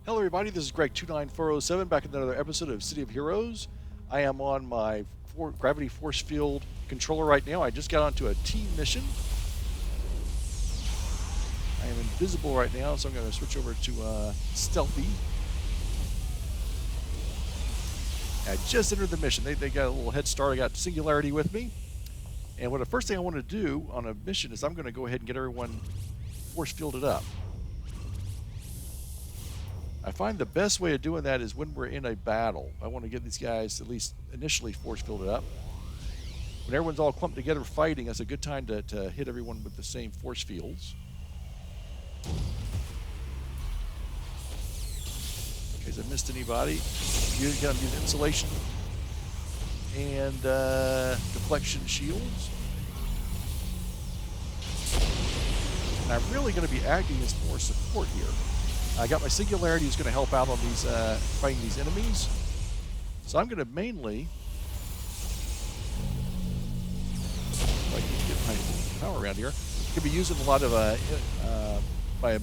Hello everybody, this is Greg29407 back with another episode of City of Heroes. I am on my gravity force field controller right now. I just got onto a team mission. I am invisible right now, so I'm going to switch over to stealthy. I just entered the mission. They got a little head start. I got Singularity with me. And the first thing I want to do on a mission is I'm going to go ahead and get everyone force fielded up. I find the best way of doing that is when we're in a battle. I want to get these guys at least initially force fielded up. When everyone's all clumped together fighting, that's a good time to hit everyone with the same force fields. In case I missed anybody, you're going to use insulation and deflection shields. And I'm really going to be acting as more support here. I got my Singularity who's going to help out on these fighting these enemies. So I'm going to mainly, if I can get my power around here, going to be using a lot of my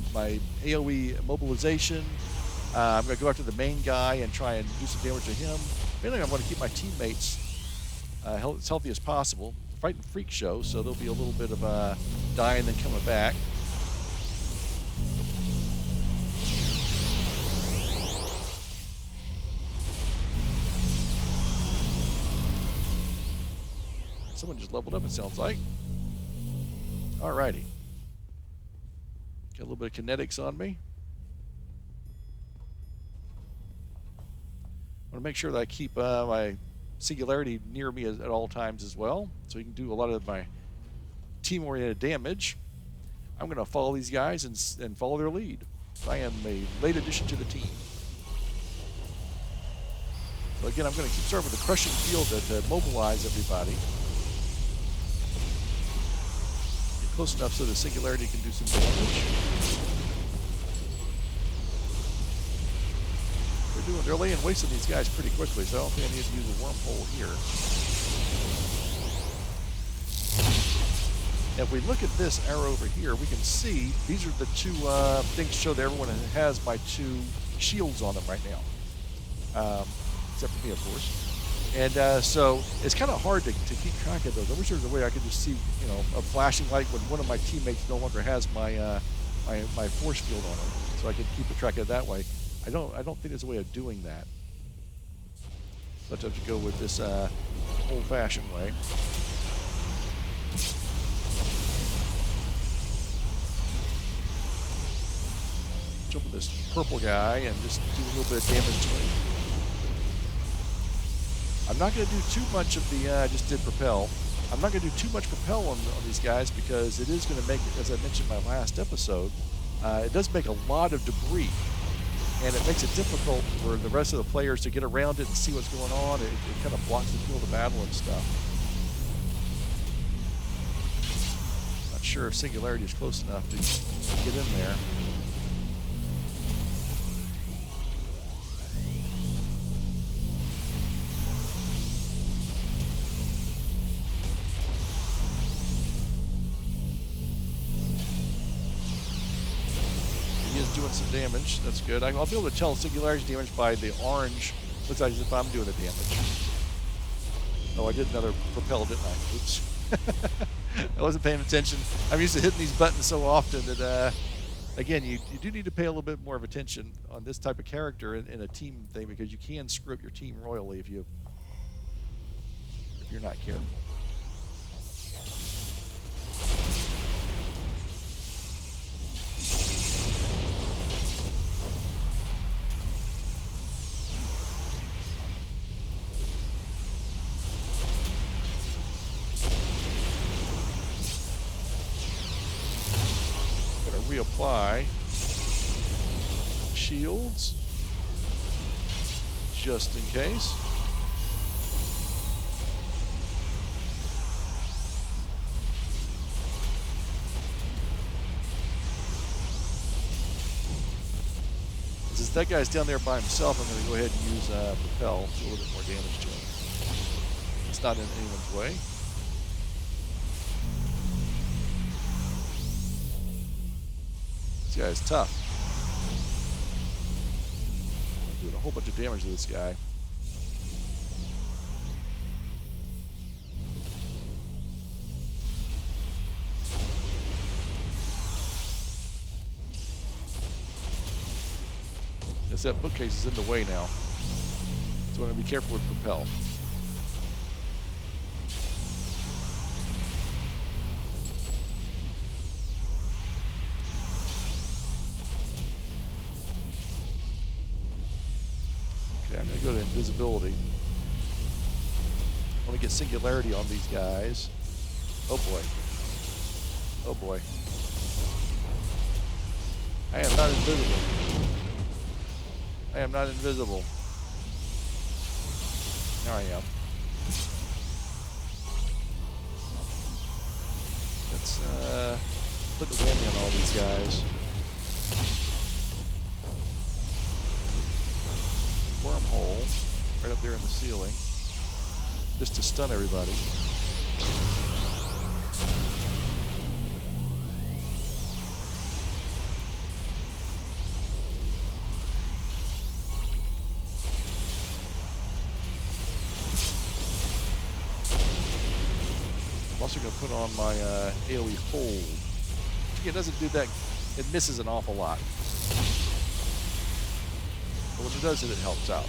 AoE immobilization. I'm going to go after the main guy and try and do some damage to him. Mainly I want to keep my teammates as healthy as possible. We're fighting Freakshow, so there'll be a little bit of dying and then coming back. Someone just leveled up, it sounds like. Alrighty. Got a little bit of kinetics on me. I want to make sure that I keep my Singularity near me at all times as well, so he can do a lot of my team-oriented damage. I'm going to follow these guys and follow their lead. I am a late addition to the team. So again, I'm going to keep starting with the crushing field to mobilize everybody. Close enough so the Singularity can do some damage. They're laying waste on these guys pretty quickly, so I don't think I need to use a wormhole here. Now, if we look at this arrow over here, we can see these are the two things show that everyone has my two shields on them right now, except for me, of course. And so it's kind of hard to keep track of those. I wish there was a way I could just see, a flashing light when one of my teammates no longer has my my force field on them, so I can keep a track of it that way. I don't think there's a way of doing that. So I have to go with this old-fashioned way. Jump with this purple guy and just do a little bit of damage to him. I'm not going to do too much of the, I just did propel. I'm not going to do too much propel on these guys because it is going to make, as I mentioned in my last episode, it does make a lot of debris. And it makes it difficult for the rest of the players to get around it and see what's going on. It kind of blocks the field of battle and stuff. Not sure if Singularity is close enough to get in there. Doing some damage. That's good. I'll be able to tell Singularity's damage by the orange. Looks like as if I'm doing the damage. Oh, I did another propel, didn't I? Oops. I wasn't paying attention. I'm used to hitting these buttons so often that, again, you do need to pay a little bit more of attention on this type of character in a team thing because you can screw up your team royally if you're not careful. Reapply shields just in case. Since that guy's down there by himself, I'm going to go ahead and use propel to do a little bit more damage to him. It's not in anyone's way. This guy's tough. whole bunch of damage to this guy. Yes, that bookcase is in the way now. So I want to be careful with propel. Okay, I'm going to go to invisibility. I want to get singularity on these guys. Oh boy. Oh boy. I am not invisible. I am not invisible. Now I am. Let's put the whammy on all these guys. Wormhole right up there in the ceiling, just to stun everybody. I'm also going to put on my AoE hold. It doesn't do that. It misses an awful lot. But when it does it helps out.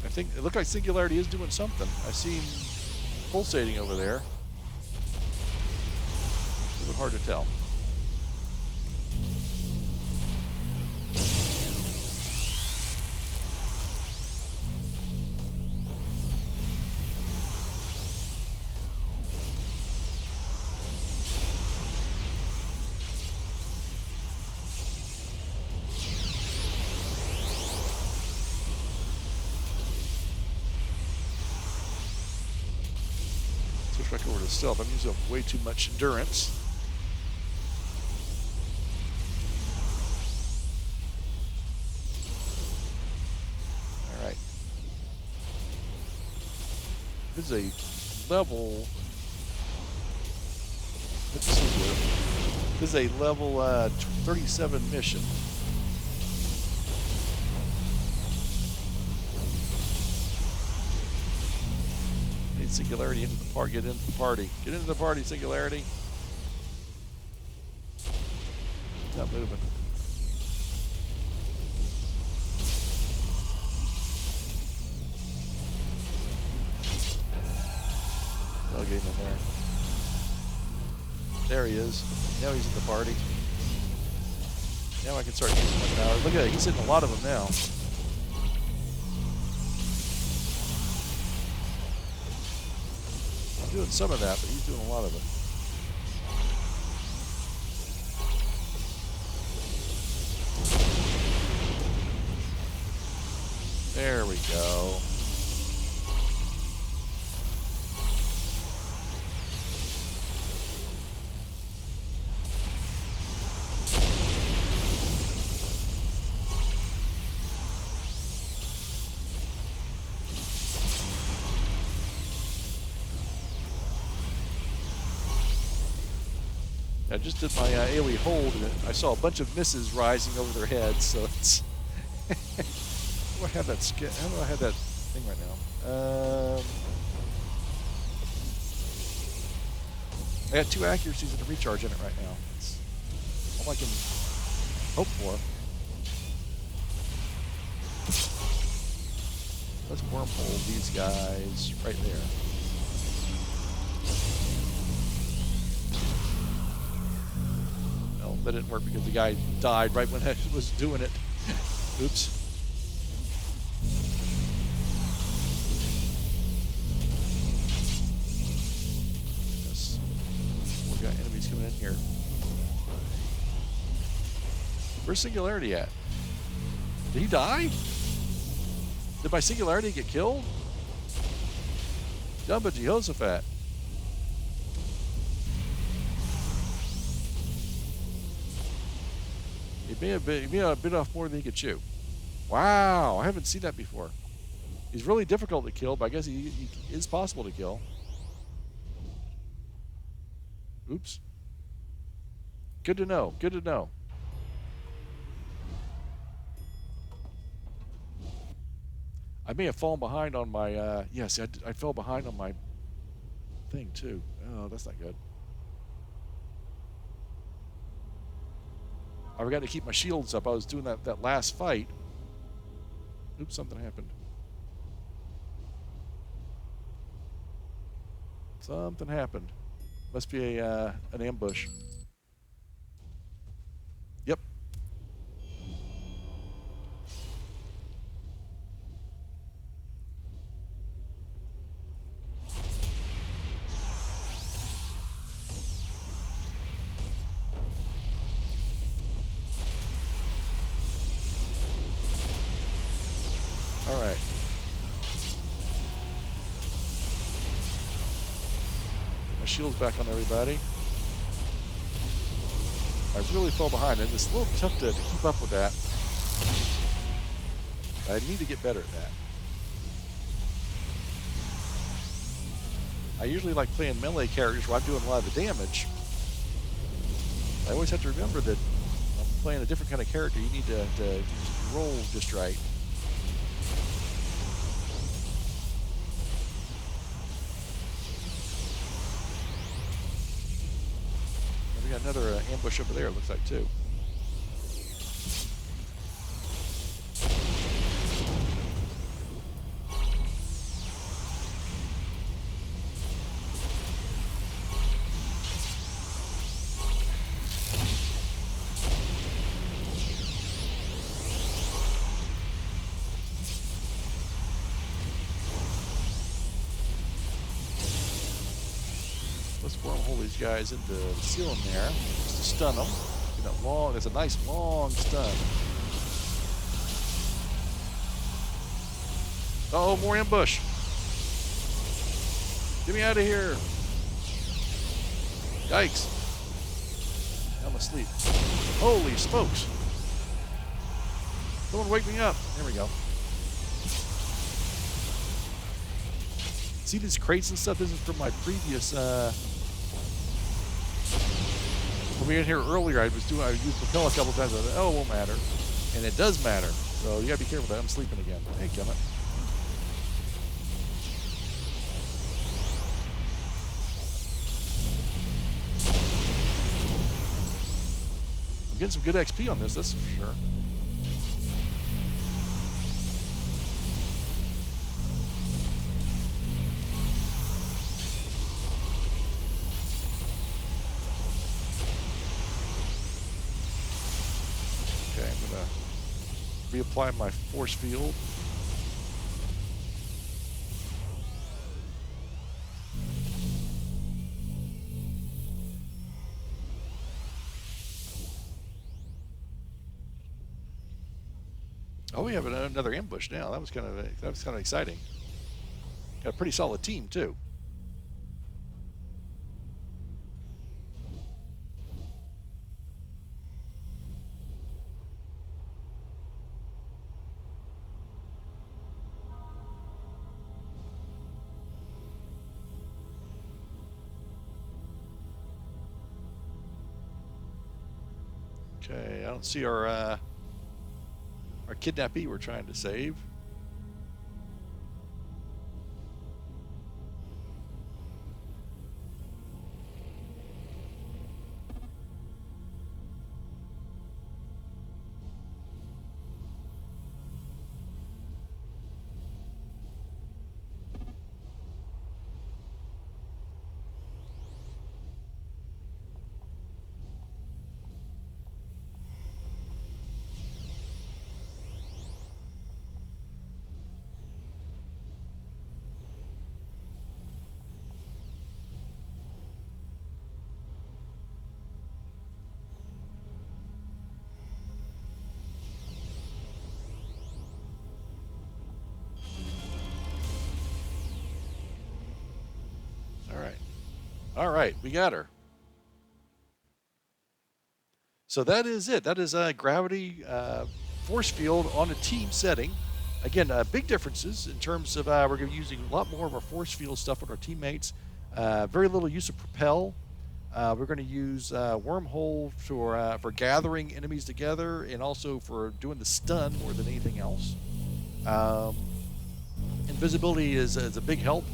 I think it looks like Singularity is doing something. I see him pulsating over there. A little hard to tell. Switch back over to stealth. I'm using way too much endurance. Alright. This is a level... Let's see here. This is a level 37 mission. Singularity into the party. Get into the party. Get into the party, Singularity. Not moving. I'll get him in there. There he is. Now he's in the party. Now I can start using my power. Look at it. He's hitting a lot of them now. Doing some of that, but he's doing a lot of it. There we go. I just did my AoE hold, and I saw a bunch of misses rising over their heads, so it's... How do I have that how do I have that thing right now? I got 2 accuracies and a recharge in it right now. It's all I can hope for. Let's wormhole these guys right there. That didn't work because the guy died right when I was doing it. Oops. Yes. We got enemies coming in here. Where's Singularity at? Did he die? Did my Singularity get killed? Jumba Jehoshaphat. He may have bit off more than he could chew. Wow, I haven't seen that before. He's really difficult to kill, but I guess he is possible to kill. Oops. Good to know. Good to know. I may have fallen behind on my, yes, I fell behind on my thing too. Oh, that's not good. I forgot to keep my shields up. I was doing that last fight. Oops, something happened. Something happened. Must be an ambush. Yep. All right. My shield's back on everybody. I really fell behind, and it's a little tough to keep up with that. I need to get better at that. I usually like playing melee characters where I'm doing a lot of the damage. I always have to remember that I'm playing a different kind of character. You need to roll just right. We got another ambush over there, it looks like, too. Let's wormhole these guys into the ceiling there, just to stun them. It's a nice long stun. Uh-oh, more ambush. Get me out of here. Yikes. I'm asleep. Holy smokes. Someone wake me up. There we go. See these crates and stuff? This is from my previous, when we were in here earlier, I used propel a couple times. I thought, oh, it won't matter. And it does matter. So you gotta be careful that I'm sleeping again. Hey, Kemet. I'm getting some good XP on this, that's for sure. Okay, I'm gonna reapply my force field. Oh, we have another ambush now. That was kind of exciting. Got a pretty solid team too. Okay, I don't see our kidnappee we're trying to save. All right, we got her. So that is it. That is gravity force field on a team setting. Again, big differences in terms of we're going to be using a lot more of our force field stuff with our teammates. Very little use of propel. We're going to use Wormhole for gathering enemies together and also for doing the stun more than anything else. Invisibility is a big help,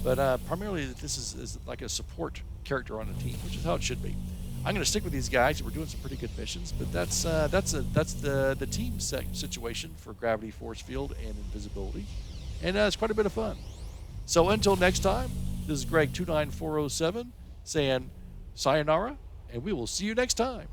but primarily this is like a support character on the team, which is how it should be. I'm going to stick with these guys. We're doing some pretty good missions, but that's the team situation for Gravity, Force Field, and Invisibility, and it's quite a bit of fun. So until next time, this is Greg 29407 saying sayonara, and we will see you next time.